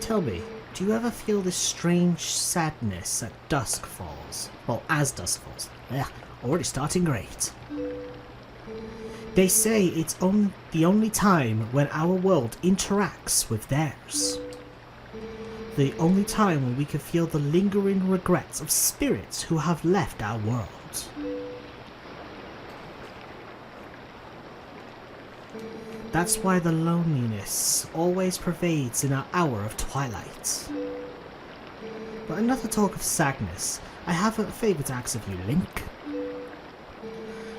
Tell me, do you ever feel this strange sadness at dusk falls? Well, as dusk falls. Yeah, already starting great. They say it's the only time when our world interacts with theirs. The only time when we can feel the lingering regrets of spirits who have left our world. That's why the loneliness always pervades in our hour of twilight. But enough to talk of sadness. I have a favour to ask of you, Link.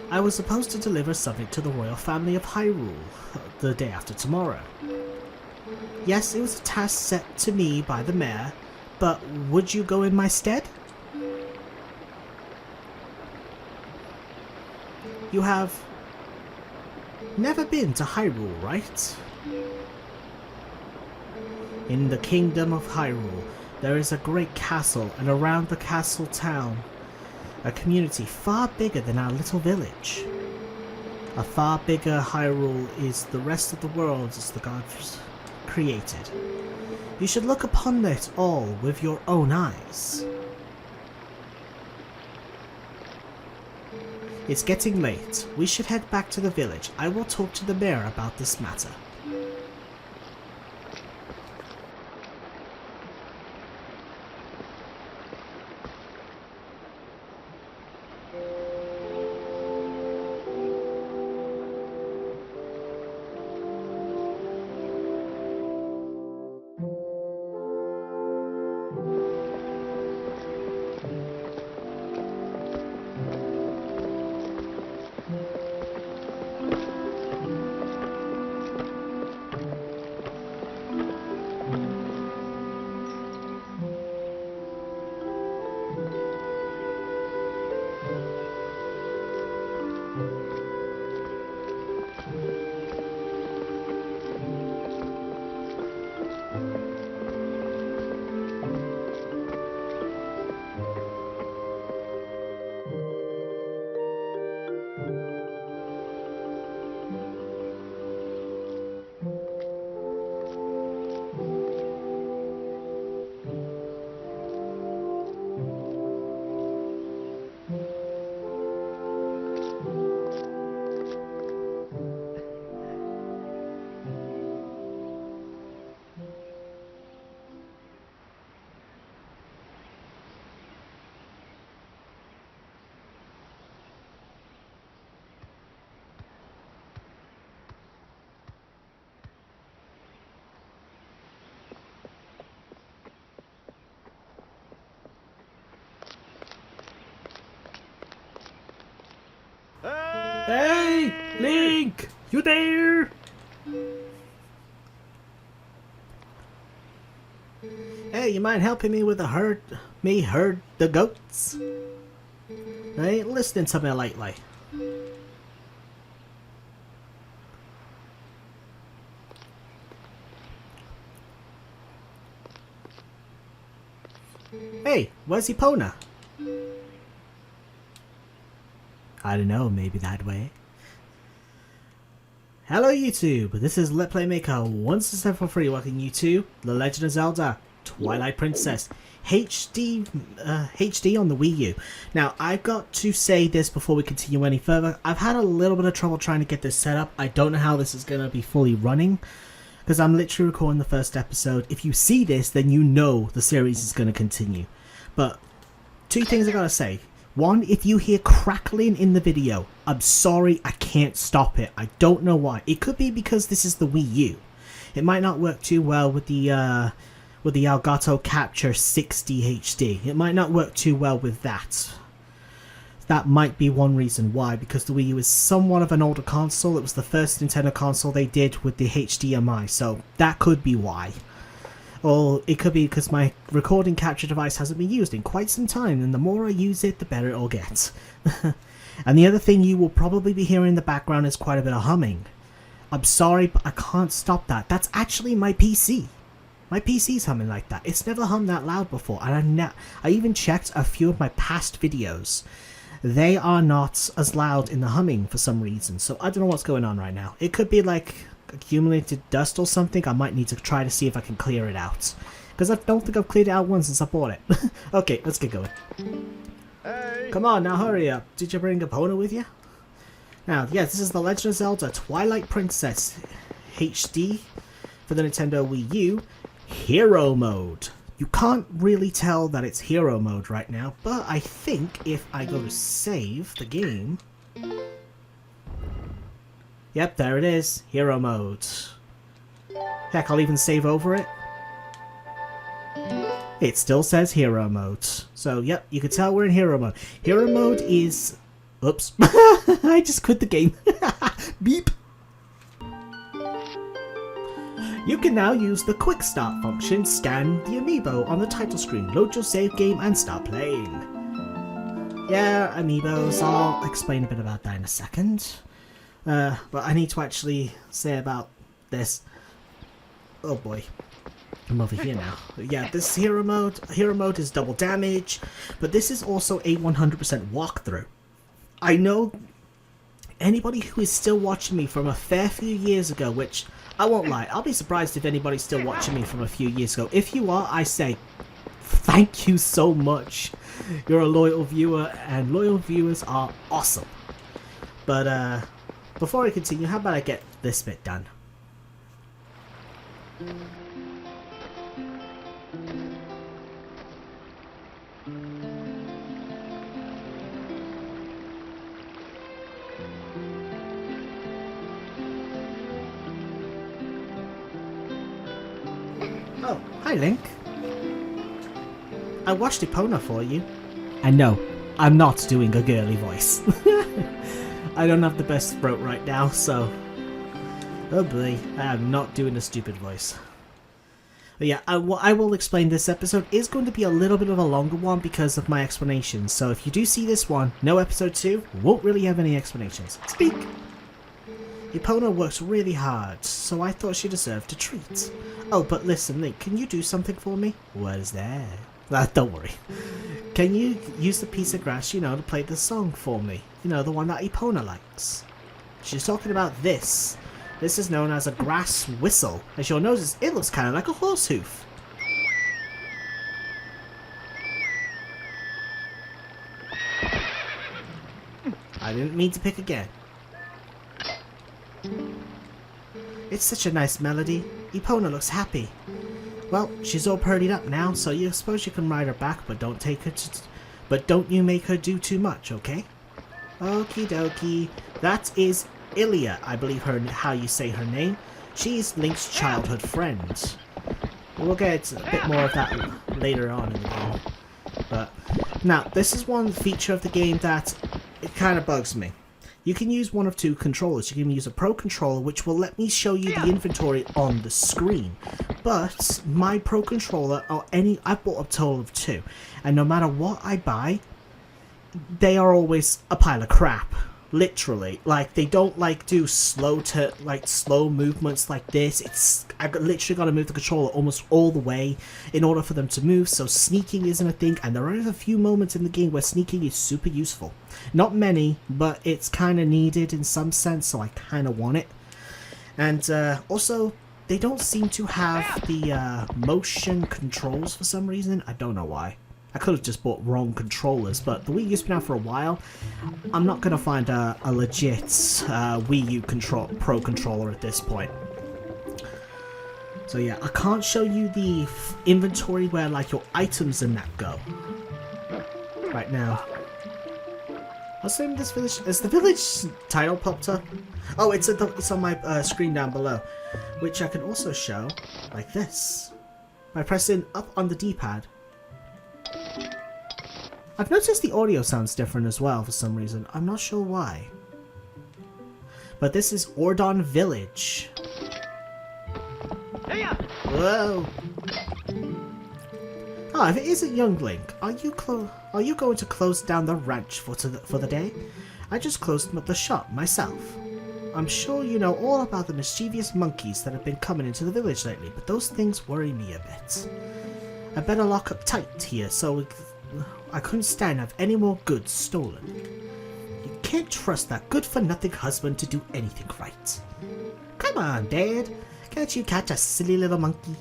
I was supposed to deliver something to the royal family of Hyrule the day after tomorrow. Yes, it was a task set to me by the mayor, but would you go in my stead? You have never been to Hyrule, right? In the kingdom of Hyrule, there is a great castle, and around the castle town, a community far bigger than our little village. A far bigger Hyrule is the rest of the world as the gods created. You should look upon it all with your own eyes. It's getting late. We should head back to the village. I will talk to the mayor about this matter. Hey, Link! You there? Hey, you mind helping me with the herd the goats? I ain't listening to me lately. Hey, where's Epona? I don't know, maybe that way. Hello YouTube, this is Let Play Maker once again for free, welcome you to The Legend of Zelda Twilight Princess HD on the Wii U. Now I've got to say this before we continue any further. I've had a little bit of trouble trying to get this set up. I don't know how this is going to be fully running because I'm literally recording the first episode. If you see this, then you know the series is going to continue. But two things I gotta say. One, if you hear crackling in the video, I'm sorry, I can't stop it. I don't know why. It could be because this is the Wii U. It might not work too well with the Elgato Capture 60 HD. It might not work too well with that. That might be one reason why, because the Wii U is somewhat of an older console. It was the first Nintendo console they did with the HDMI, so that could be why. Or it could be because my recording capture device hasn't been used in quite some time, and the more I use it, the better it'll get. And the other thing you will probably be hearing in the background is quite a bit of humming. I'm sorry, but I can't stop that. That's actually my PC. My PC's humming like that. It's never hummed that loud before, and I even checked a few of my past videos. they are not as loud in the humming for some reason. So I don't know what's going on right now. It could be like accumulated dust or something. I might need to try to see if I can clear it out, because I don't think I've cleared it out once since I bought it. Okay, let's get going. Hey. Come on, now hurry up. Did you bring Epona with you? Now, yes, this is The Legend of Zelda Twilight Princess HD for the Nintendo Wii U Hero Mode. You can't really tell that it's Hero Mode right now, but I think if I go to save the game... Yep, there it is. Hero Mode. Heck, I'll even save over it. It still says Hero Mode. So, yep, you can tell we're in Hero Mode. Hero Mode is... Oops. I just quit the game. Beep. You can now use the Quick Start function, scan the amiibo on the title screen, load your save game, and start playing. Yeah, amiibos. I'll explain a bit about that in a second. But I need to actually say about this. Oh boy. I'm over here now. Yeah, this hero mode is double damage, but this is also a 100% walkthrough. I know anybody who is still watching me from a fair few years ago, which I won't lie, I'll be surprised if anybody's still watching me from a few years ago. If you are, I say thank you so much. You're a loyal viewer, and loyal viewers are awesome. But before I continue, how about I get this bit done? Oh, hi Link. I watched Epona for you. And no, I'm not doing a girly voice. I don't have the best throat right now, so... Oh boy, I am not doing a stupid voice. But yeah, I will explain. This episode is going to be a little bit of a longer one because of my explanations. So if you do see this one, no episode 2, won't really have any explanations. Speak! Epona works really hard, so I thought she deserved a treat. Oh, but listen, Link, can you do something for me? What is that? Don't worry. Can you use the piece of grass, to play the song for me? The one that Epona likes. She's talking about this. This is known as a grass whistle. As you'll notice, it looks kind of like a horse hoof. I didn't mean to pick again. It's such a nice melody. Epona looks happy. Well, she's all purdied up now, so you suppose you can ride her back, but don't you make her do too much, okay? Okie dokie. That is Ilia, I believe how you say her name. She's Link's childhood friend. We'll get a bit more of that later on in the game. But now, this is one feature of the game that it kind of bugs me. You can use one of two controllers. You can use a Pro controller, which will let me show you the inventory on the screen. But my Pro controller, I bought a total of 2, and no matter what I buy, they are always a pile of crap. Literally, like they don't do slow movements like this. I've literally got to move the controller almost all the way in order for them to move. So sneaking isn't a thing, and there are a few moments in the game where sneaking is super useful. Not many, but it's kind of needed in some sense, so I kind of want it. And also, they don't seem to have the motion controls for some reason. I don't know why. I could have just bought wrong controllers, but the Wii U's been out for a while. I'm not going to find a legit Wii U Pro controller at this point. So yeah, I can't show you the inventory where your items and that go right now. What's the name of this village? Is the village title popped up? Oh, it's on my screen down below, which I can also show like this by pressing up on the D-pad. I've noticed the audio sounds different as well for some reason. I'm not sure why. But this is Ordon Village. Whoa! Ah, if it isn't young Link, are you going to close down the ranch for the day? I just closed the shop myself. I'm sure you know all about the mischievous monkeys that have been coming into the village lately, but those things worry me a bit. I better lock up tight here so I couldn't stand to have any more goods stolen. You can't trust that good-for-nothing husband to do anything right. Come on, Dad. Can't you catch a silly little monkey?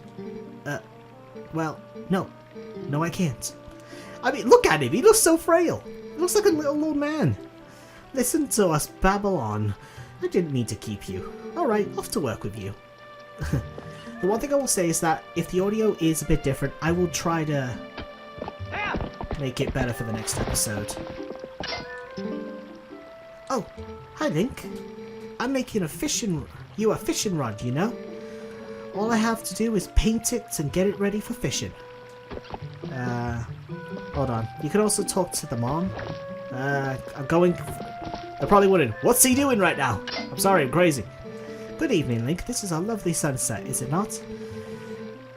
Well, no. No, I can't. I mean, look at him. He looks so frail. He looks like a little old man. Listen to us babble on. I didn't mean to keep you. Alright, off to work with you. The one thing I will say is that if the audio is a bit different, I will try to make it better for the next episode. Oh, hi Link. I'm making a fishing rod, you know? All I have to do is paint it and get it ready for fishing. Hold on. You can also talk to the mom. I'm going... I probably wouldn't. What's he doing right now? I'm sorry, I'm crazy. Good evening, Link. This is a lovely sunset, is it not?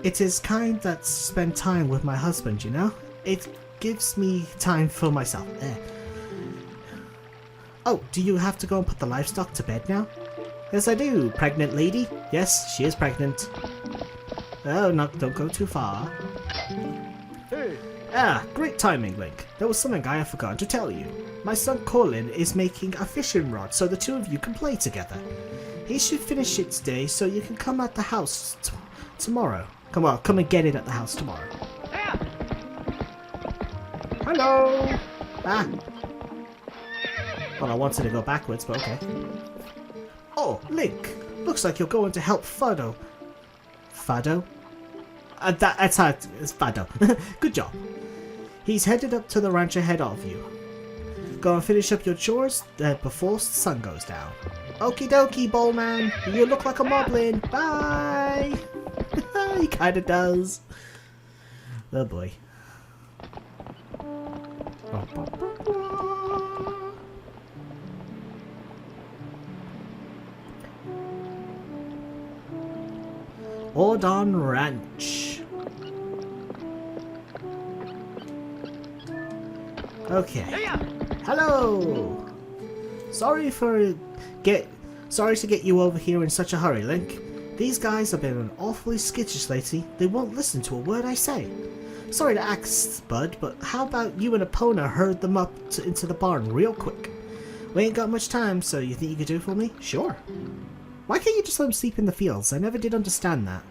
It is kind that spend time with my husband, you know? It gives me time for myself. Oh, do you have to go and put the livestock to bed now? Yes, I do, pregnant lady. Yes, she is pregnant. Oh, no, don't go too far. Hey. Ah, great timing, Link. There was something I have forgotten to tell you. My son Colin is making a fishing rod so the two of you can play together. He should finish it today so you can come at the house tomorrow. Come and get it at the house tomorrow. Hello! Ah! Well, I wanted to go backwards, but okay. Oh, Link! Looks like you're going to help Fado. Fado? That's how it's Fado. Good job. He's headed up to the ranch ahead of you. Go and finish up your chores before the sun goes down. Okie dokie, Bowlman. You look like a moblin. Bye! He kinda does. Oh boy. Ordon Ranch. Okay. Hello. Sorry to get you over here in such a hurry, Link. These guys have been awfully skittish lately. They won't listen to a word I say. Sorry to ask, Bud, but how about you and Epona herd them up into the barn real quick? We ain't got much time, so you think you could do it for me? Sure. Why can't you just let them sleep in the fields? I never did understand that.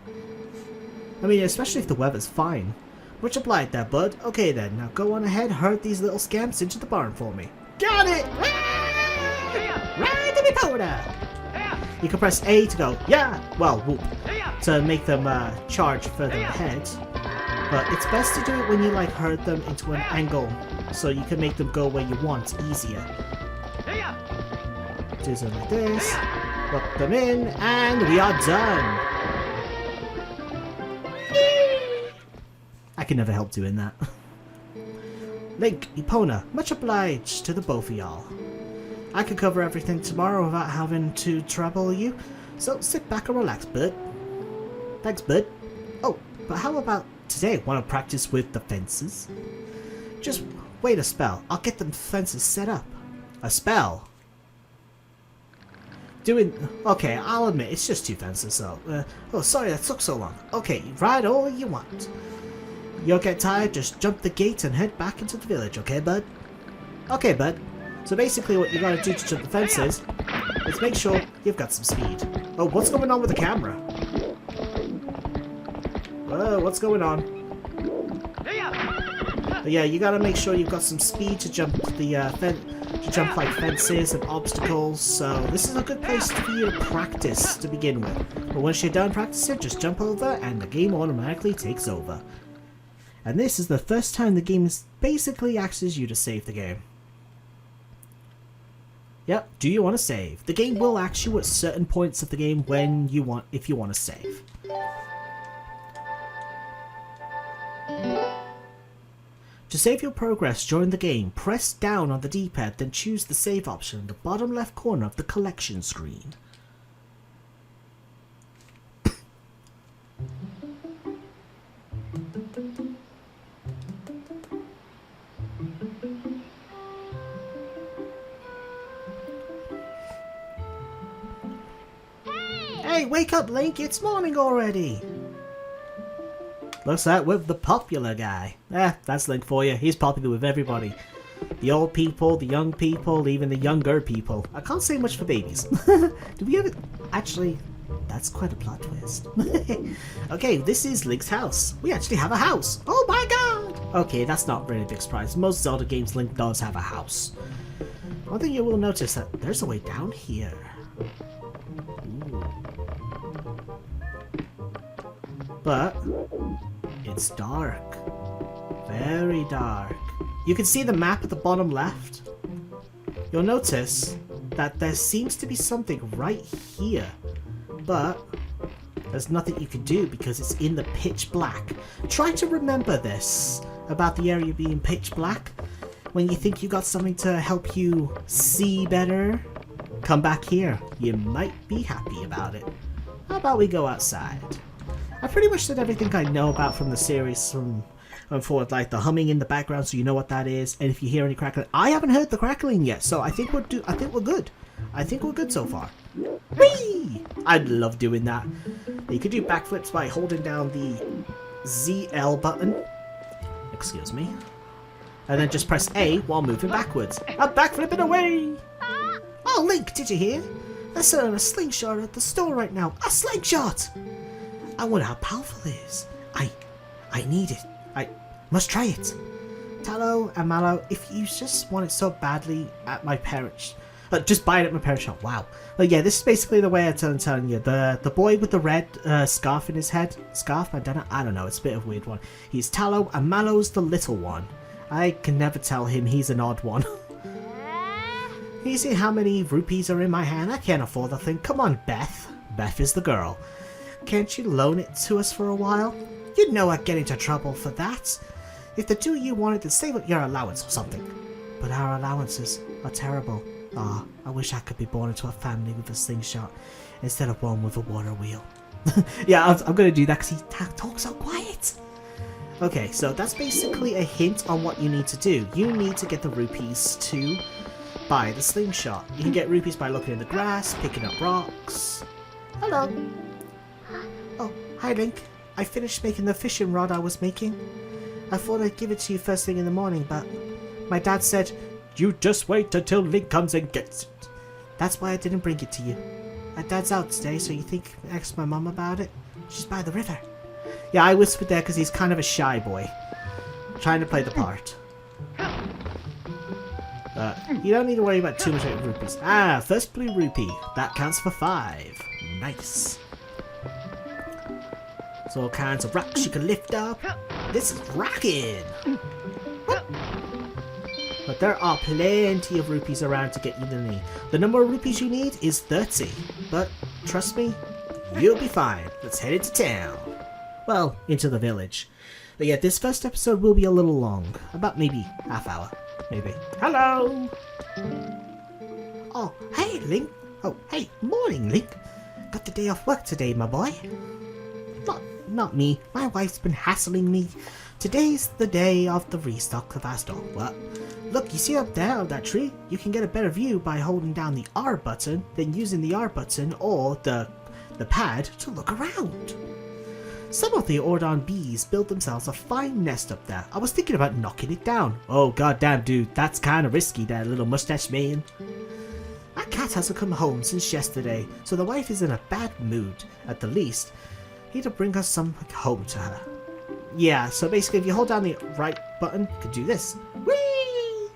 I mean, especially if the weather's fine. Much obliged there, Bud. Okay then, now go on ahead, herd these little scamps into the barn for me. Got it! Ride to me powder! You can press A to go, yeah! Well, whoop. To make them charge further ahead. But it's best to do it when you like herd them into an angle, so you can make them go where you want easier. Do something like this. Put them in, and we are done! I can never help doing that. Link, Epona, much obliged to the both of y'all. I could cover everything tomorrow without having to trouble you, so sit back and relax, Bud. Thanks, Bud. Oh, but how about today? Want to practice with the fences? Just wait a spell. I'll get the fences set up. A spell? Okay, I'll admit, it's just 2 fences, so... oh, sorry that took so long. Okay, ride all you want. You'll get tired, just jump the gate and head back into the village, okay, Bud? Okay, Bud. So basically what you gotta do to jump the fences is make sure you've got some speed. Oh, what's going on with the camera? Whoa, what's going on? But yeah, you gotta make sure you've got some speed to jump the jump like fences and obstacles, so this is a good place for you to practice to begin with. But once you're done practicing, just jump over and the game automatically takes over. And this is the first time the game basically asks you to save the game. Yep, do you want to save? The game will ask you at certain points of the game if you want to save. To save your progress during the game, press down on the D-pad, then choose the save option in the bottom left corner of the collection screen. Hey, wake up, Link! It's morning already! Looks like with the popular guy. That's Link for you. He's popular with everybody. The old people, the young people, even the younger people. I can't say much for babies. Do we ever... Actually, that's quite a plot twist. Okay, this is Link's house. We actually have a house. Oh my god! Okay, that's not really a big surprise. Most Zelda games, Link does have a house. One thing you will notice that there's a way down here. Ooh. But it's dark. Very dark. You can see the map at the bottom left. You'll notice that there seems to be something right here, but there's nothing you can do because it's in the pitch black. Try to remember this about the area being pitch black. When you think you got something to help you see better, come back here. You might be happy about it. How about we go outside? I pretty much did everything I know about from the series from forward, like the humming in the background, so you know what that is. And if you hear any crackling, I haven't heard the crackling yet, so I think we're good. I think we're good so far. Whee! I'd love doing that. You could do backflips by holding down the ZL button. Excuse me. And then just press A while moving backwards. I'm backflipping away! Oh, Link, did you hear? They're selling a slingshot at the store right now. A slingshot! I wonder how powerful it is. I need it. I must try it. Tallow and Mallow, if you just want it so badly at my parents... just buy it at my parents' shop. Wow. But yeah, this is basically the way I'm telling you. The boy with the red scarf in his head. Scarf? Bandana? I don't know. It's a bit of a weird one. He's Tallow and Mallow's the little one. I can never tell him he's an odd one. You see how many rupees are in my hand? I can't afford the thing. Come on, Beth. Beth is the girl. Can't you loan it to us for a while? You know I'd get into trouble for that. If the two of you wanted to save up your allowance or something. But our allowances are terrible. Ah, I wish I could be born into a family with a slingshot instead of one with a water wheel. Yeah, I'm going to do that because he talks so quiet. Okay, so that's basically a hint on what you need to do. You need to get the rupees to buy the slingshot. You can get rupees by looking in the grass, picking up rocks. Hello. Oh, hi Link. I finished making the fishing rod I was making. I thought I'd give it to you first thing in the morning, but my dad said, "You just wait until Link comes and gets it." That's why I didn't bring it to you. My dad's out today, so you think ask my mom about it? She's by the river. Yeah, I whispered there because he's kind of a shy boy. Trying to play the part. You don't need to worry about too much rupees. Ah, first blue rupee. That counts for 5. Nice. So all kinds of rocks you can lift up. This is rocking! But there are plenty of rupees around to get you the need. The number of rupees you need is 30. But trust me, you'll be fine. Let's head into town. Well, into the village. But yeah, this first episode will be a little long. About maybe half hour. Maybe. Hello! Oh, hey Link. Oh, hey, morning Link. Got the day off work today, my boy. Not me. My wife's been hassling me. Today's the day of the restock of our store. What? Look, you see up there on that tree? You can get a better view by holding down the R button, then using the R button or the pad to look around. Some of the Ordon bees build themselves a fine nest up there. I was thinking about knocking it down. Oh goddamn dude, that's kinda risky there, little mustache man. That cat hasn't come home since yesterday, so the wife is in a bad mood, at the least. Need to bring her some home to her. Yeah, so basically if you hold down the right button, you can do this. Whee!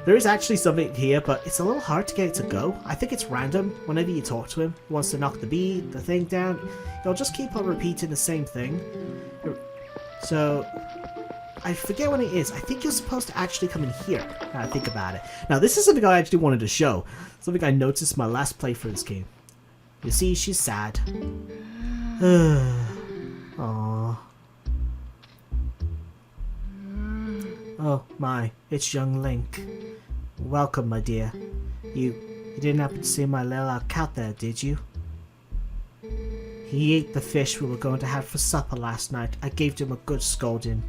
There is actually something here, but it's a little hard to get it to go. I think it's random. Whenever you talk to him, he wants to knock the thing down. He'll just keep on repeating the same thing. So, I forget what it is. I think you're supposed to actually come in here. Now I think about it. Now this is something I actually wanted to show. Something I noticed my last playthrough of this game. You see, she's sad. Aww. Oh my, it's young Link. Welcome, my dear. You didn't happen to see my little cat there, did you? He ate the fish we were going to have for supper last night. I gave him a good scolding.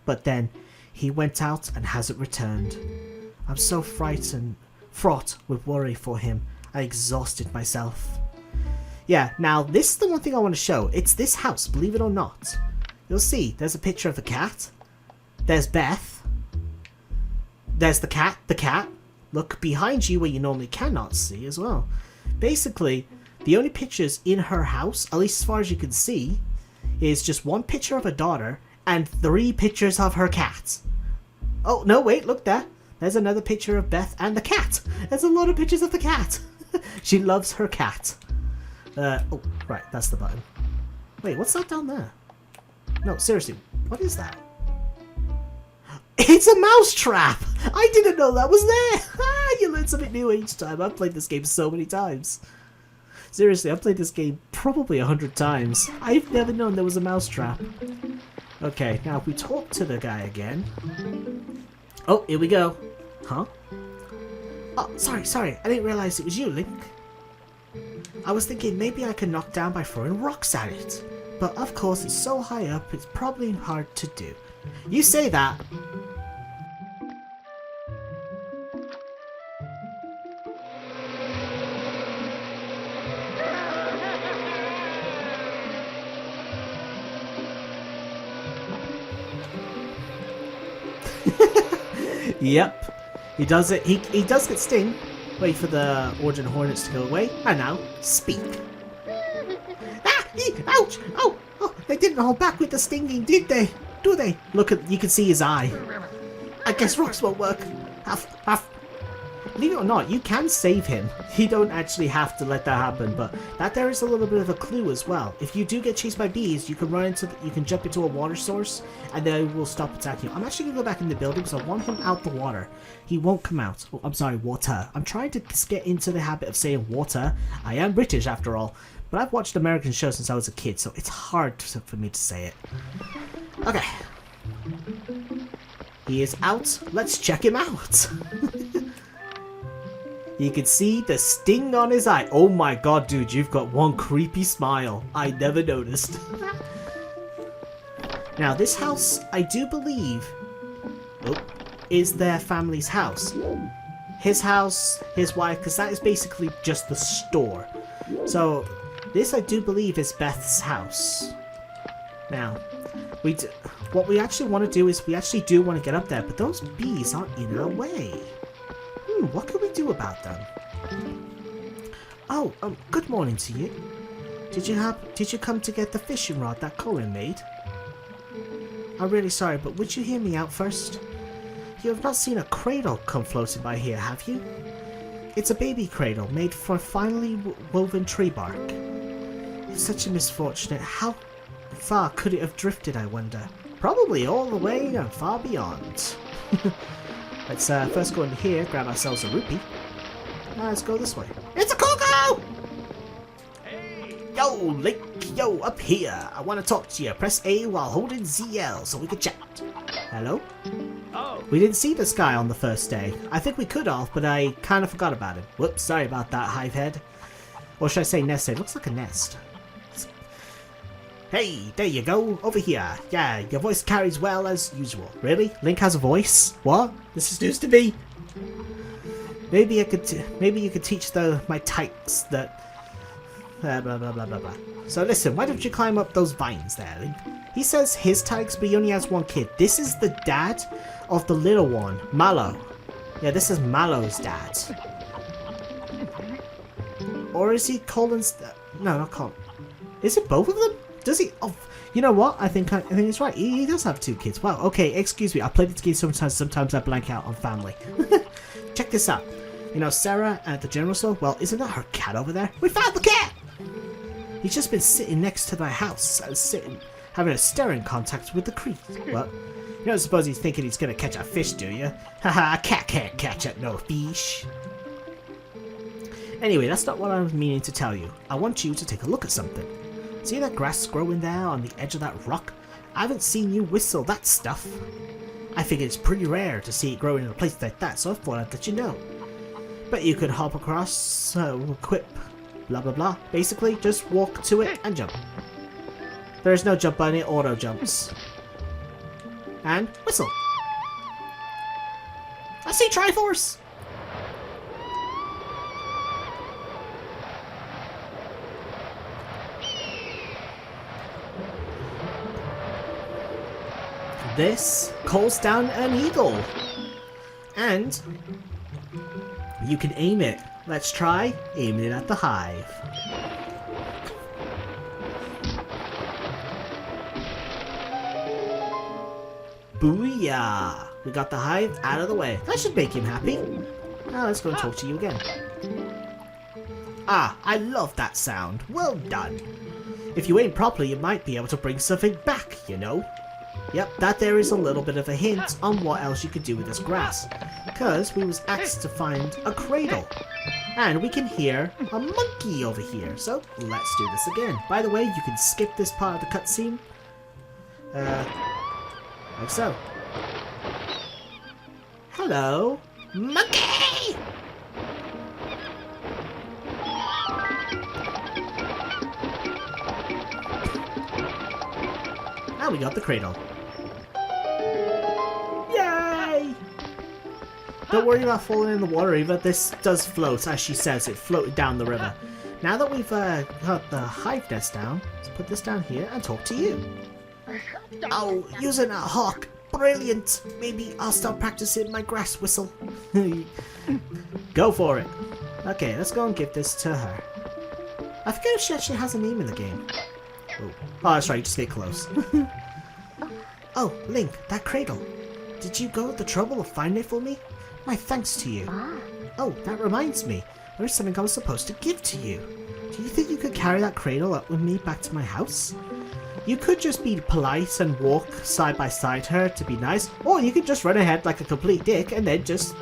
But then, he went out and hasn't returned. I'm so fraught with worry for him. I exhausted myself. Yeah, now this is the one thing I want to show. It's this house, believe it or not. You'll see, there's a picture of the cat. There's Beth. There's the cat. Look behind you where you normally cannot see as well. Basically, the only pictures in her house, at least as far as you can see, is just one picture of her daughter and 3 pictures of her cat. Oh, no, wait, look there. There's another picture of Beth and the cat. There's a lot of pictures of the cat. She loves her cat. Oh, right, that's the button. Wait, what's that down there? No, seriously, what is that? It's a mouse trap! I didn't know that was there! You learn something new each time. I've played this game so many times. Seriously, I've played this game probably 100 times. I've never known there was a mouse trap. Okay, now if we talk to the guy again... Oh, here we go. Huh? Oh, sorry. I didn't realize it was you, Link. I was thinking maybe I could knock down by throwing rocks at it. But of course, it's so high up, it's probably hard to do. You say that. Yep, he does it. He does get sting. Wait for the Origin Hornets to go away, and now speak. Ah! Ouch! Oh! They didn't hold back with the stinging, did they? Do they? Look at, you can see his eye. I guess rocks won't work. Believe it or not, you can save him. You don't actually have to let that happen, but that there is a little bit of a clue as well. If you do get chased by bees, you can you can jump into a water source, and they will stop attacking you. I'm actually gonna go back in the building because I want him out the water. He won't come out. Oh, I'm sorry, water. I'm trying to get into the habit of saying water. I am British after all, but I've watched American shows since I was a kid, so it's hard for me to say it. Okay. He is out. Let's check him out. You can see the sting on his eye. Oh my god, dude, you've got one creepy smile. I never noticed. Now, this house, I do believe, is their family's house. His house, his wife, because that is basically just the store. So, this I do believe is Beth's house. Now, what we actually want to do is we actually do want to get up there, but those bees aren't in our way. What can we do about them? Oh, good morning to you. Did you come to get the fishing rod that Colin made? I'm really sorry, but would you hear me out first? You have not seen a cradle come floating by here, have you? It's a baby cradle made from finely woven tree bark. It's such a misfortunate. How far could it have drifted, I wonder? Probably all the way and far beyond. Let's first go in here, grab ourselves a rupee. Let's go this way. It's a Coco! Hey! Yo, Link! Yo, up here! I want to talk to you. Press A while holding ZL so we can chat. Hello? Oh. We didn't see this guy on the first day. I think we could have, but I kind of forgot about him. Whoops, sorry about that, Hivehead. Or should I say nest head? Looks like a nest. Hey, there you go, over here. Yeah, your voice carries well as usual. Really? Link has a voice? What? This is news to me. Maybe you could teach my tykes that blah blah blah blah blah. So listen, why don't you climb up those vines there, Link? He says his tykes, but he only has one kid. This is the dad of the little one, Mallow. Yeah, this is Mallow's dad. Or is he Colin's? No, not Colin. Is it both of them? Does he? Oh, you know what? I think it's right. He does have 2 kids. Wow. Okay, excuse me. I played this game sometimes I blank out on family. Check this out. You know, Sarah at the general store? Well, isn't that her cat over there? We found the cat! He's just been sitting next to my house, having a staring contact with the creek. Well, you don't suppose he's thinking he's gonna catch a fish, do you? Haha, a cat can't catch no fish. Anyway, that's not what I was meaning to tell you. I want you to take a look at something. See that grass growing there on the edge of that rock? I haven't seen you whistle that stuff. I figured it's pretty rare to see it growing in a place like that, so I thought I'd let you know. But you could hop across, equip, blah blah blah. Basically, just walk to it and jump. There is no jump button, it auto jumps. And whistle. I see Triforce! this calls down an eagle. And you can aim it. Let's try aiming it at the hive. Booyah! We got the hive out of the way. That should make him happy. Now let's go and talk to you again. Ah, I love that sound. Well done. If you aim properly, you might be able to bring something back, you know. Yep, that there is a little bit of a hint on what else you could do with this grass. Because we was asked to find a cradle. And we can hear a monkey over here. So, let's do this again. By the way, you can skip this part of the cutscene. Like so. Hello, monkey! Now we got the cradle. Yay! Don't worry about falling in the water either. This does float, as she says. It floated down the river. Now that we've got the hive nest down, let's put this down here and talk to you. Oh, using a hawk. Brilliant. Maybe I'll start practicing my grass whistle. Go for it. Okay, let's go and give this to her. I forget if she actually has a name in the game. Oh, that's right, just get close. Oh, Link, that cradle. Did you go to the trouble of finding it for me? My thanks to you. Oh, that reminds me. There's something I was supposed to give to you. Do you think you could carry that cradle up with me back to my house? You could just be polite and walk side by side her to be nice, or you could just run ahead like a complete dick and then just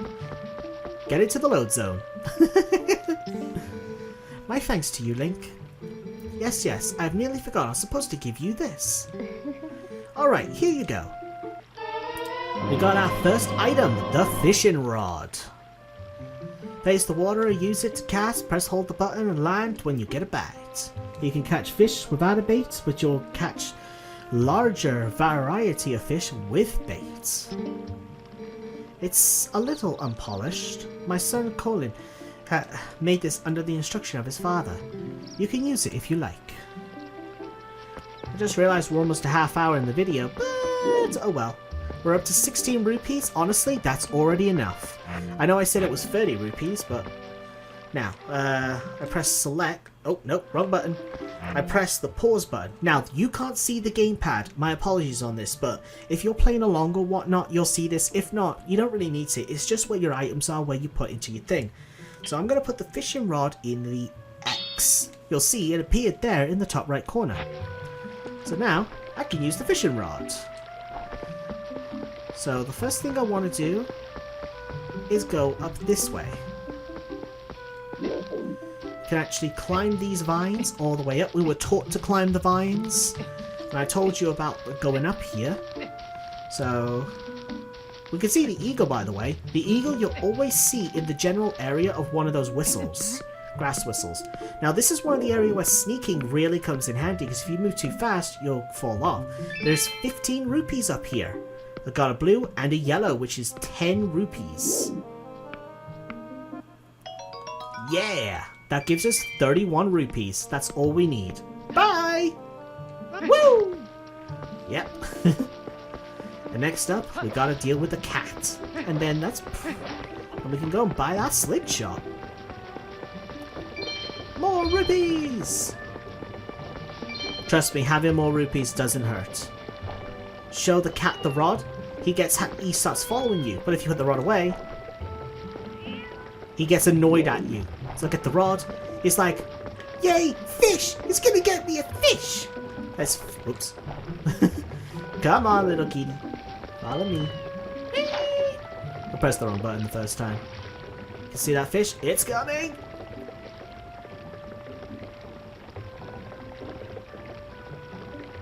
get into the load zone. My thanks to you, Link. Yes, I've nearly forgotten I was supposed to give you this. Alright, here you go. We got our first item, the fishing rod. Face the water or use it to cast, press hold the button and land when you get a bite. You can catch fish without a bait, but you'll catch larger variety of fish with baits. It's a little unpolished. My son Colin made this under the instruction of his father. You can use it if you like. I just realized we're almost a half hour in the video, but oh well. We're up to 16 rupees. Honestly, that's already enough. I know I said it was 30 rupees, but... Now, I press select. Oh, nope, wrong button. I press the pause button. Now, you can't see the gamepad. My apologies on this, but if you're playing along or whatnot, you'll see this. If not, you don't really need to. It's just where your items are, where you put into your thing. So I'm going to put the fishing rod in the X. You'll see it appeared there in the top right corner. So now, I can use the fishing rod. So the first thing I want to do is go up this way. You can actually climb these vines all the way up. We were taught to climb the vines, and I told you about going up here. So we can see the eagle, by the way. The eagle you'll always see in the general area of one of those whistles, grass whistles. Now this is one of the areas where sneaking really comes in handy, because if you move too fast, you'll fall off. There's 15 rupees up here. I've got a blue and a yellow, which is 10 rupees. Yeah! That gives us 31 rupees. That's all we need. Bye! Woo! Yep. And next up, we gotta deal with the cat. And then that's... And we can go and buy that slingshot. More rupees! Trust me, having more rupees doesn't hurt. Show the cat the rod, he starts following you. But if you put the rod away, he gets annoyed at you. So look at the rod. It's like, yay, fish! It's gonna get me a fish! That's, oops. Come on, little kitty. Follow me. I pressed the wrong button the first time. You see that fish? It's coming!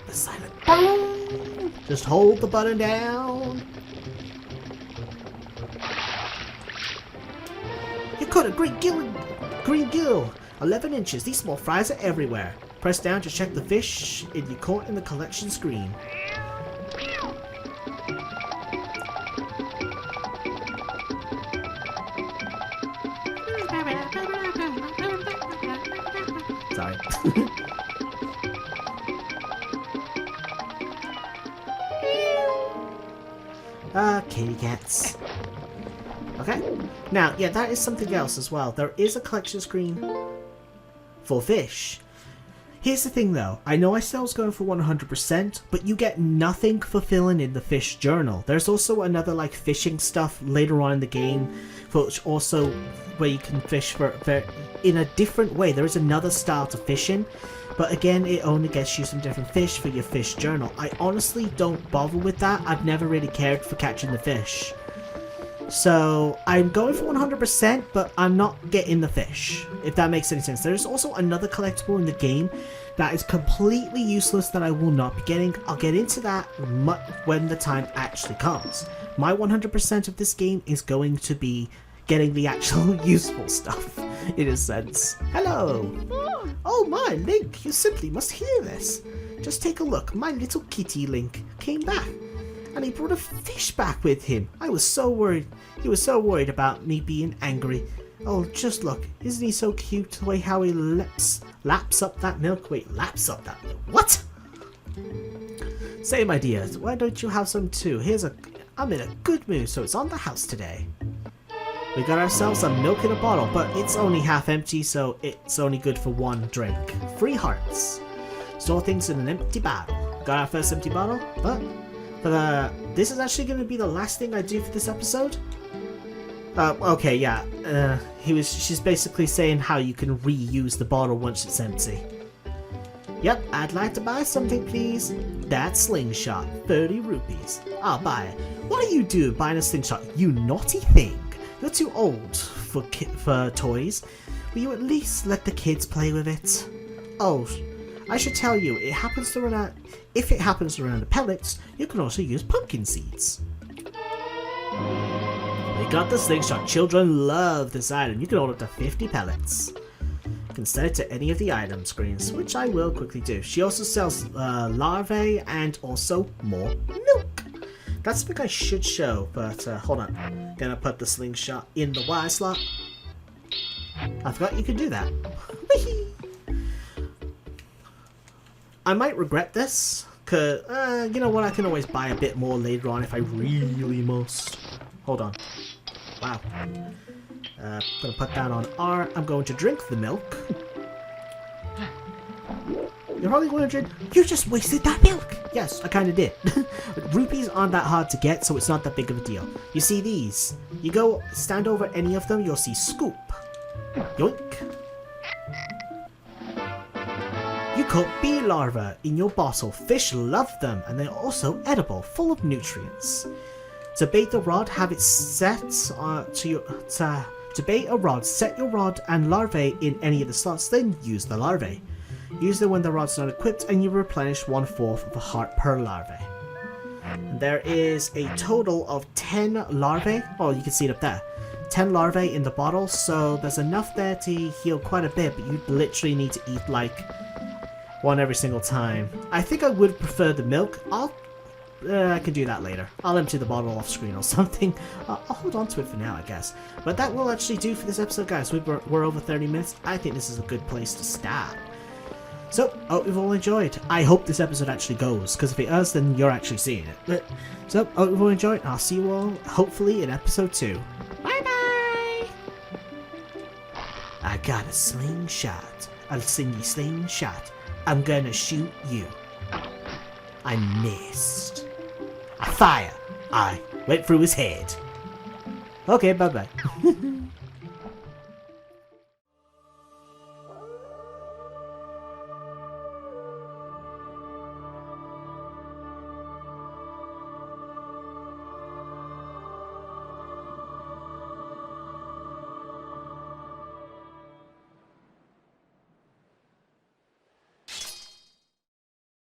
The silent boom! Just hold the button down. You caught a green gill. 11 inches. These small fries are everywhere. Press down to check the fish you caught in the collection screen. Sorry. Kitty cats. Okay. Now, yeah, that is something else as well. There is a collection screen for fish. Here's the thing though, I know I said I was going for 100%, but you get nothing for filling in the fish journal. There's also another like fishing stuff later on in the game, which also where you can fish for in a different way. There is another style to fishing, but again it only gets you some different fish for your fish journal. I honestly don't bother with that. I've never really cared for catching the fish. So I'm going for 100%, but I'm not getting the fish, if that makes any sense. There's also another collectible in the game that is completely useless that I will not be getting. I'll get into that when the time actually comes. My 100% of this game is going to be getting the actual useful stuff, in a sense. Hello! Oh my, Link, you simply must hear this. Just take a look, my little kitty Link came back. And he brought a fish back with him. I was so worried. He was so worried about me being angry. Oh, just look. Isn't he so cute? The way how he laps up that milk. Wait, laps up that milk. What? Say, my dears, why don't you have some too? I'm in a good mood, so it's on the house today. We got ourselves some milk in a bottle, but it's only half empty, so it's only good for one drink. 3 hearts. Store things in an empty bottle. Got our first empty bottle, but this is actually going to be the last thing I do for this episode. Okay, yeah. She's basically saying how you can reuse the bottle once it's empty. Yep, I'd like to buy something, please. That slingshot, 30 rupees. I'll buy it. What are you doing buying a slingshot, you naughty thing? You're too old for toys. Will you at least let the kids play with it? Oh, I should tell you, if it happens to run out of pellets, you can also use pumpkin seeds. We got the slingshot. Children love this item. You can hold up to 50 pellets. You can set it to any of the item screens, which I will quickly do. She also sells larvae and also more milk. That's something I should show, but hold on. Gonna put the slingshot in the Y slot. I forgot you could do that. Whee! I might regret this, cause you know what, I can always buy a bit more later on if I really must. Hold on. Wow. Gonna put that on R. I'm going to drink the milk. You're probably wondering, you just wasted that milk! Yes, I kinda did. Rupees aren't that hard to get, so it's not that big of a deal. You see these? You go stand over any of them, you'll see scoop. Yoink. You caught bee larvae in your bottle. Fish love them, and they're also edible, full of nutrients. To bait the rod, have it set to bait a rod, set your rod and larvae in any of the slots, then use the larvae. Use them when the rod's not equipped, and you replenish 1/4 of a heart per larvae. There is a total of 10 larvae. Oh, you can see it up there. 10 larvae in the bottle, so there's enough there to heal quite a bit, but you literally need to eat like one every single time. I think I would prefer the milk. I can do that later. I'll empty the bottle off screen or something. I'll hold on to it for now, I guess. But that will actually do for this episode, guys. We're over 30 minutes. I think this is a good place to stop. So, I hope you've all enjoyed. I hope this episode actually goes, because if it does, then you're actually seeing it. So, I hope you've all enjoyed. I'll see you all, hopefully, in episode 2. Bye-bye! I got a slingshot. A slingshot. I'm gonna shoot you. I missed. I fire. I went through his head. Okay, bye-bye.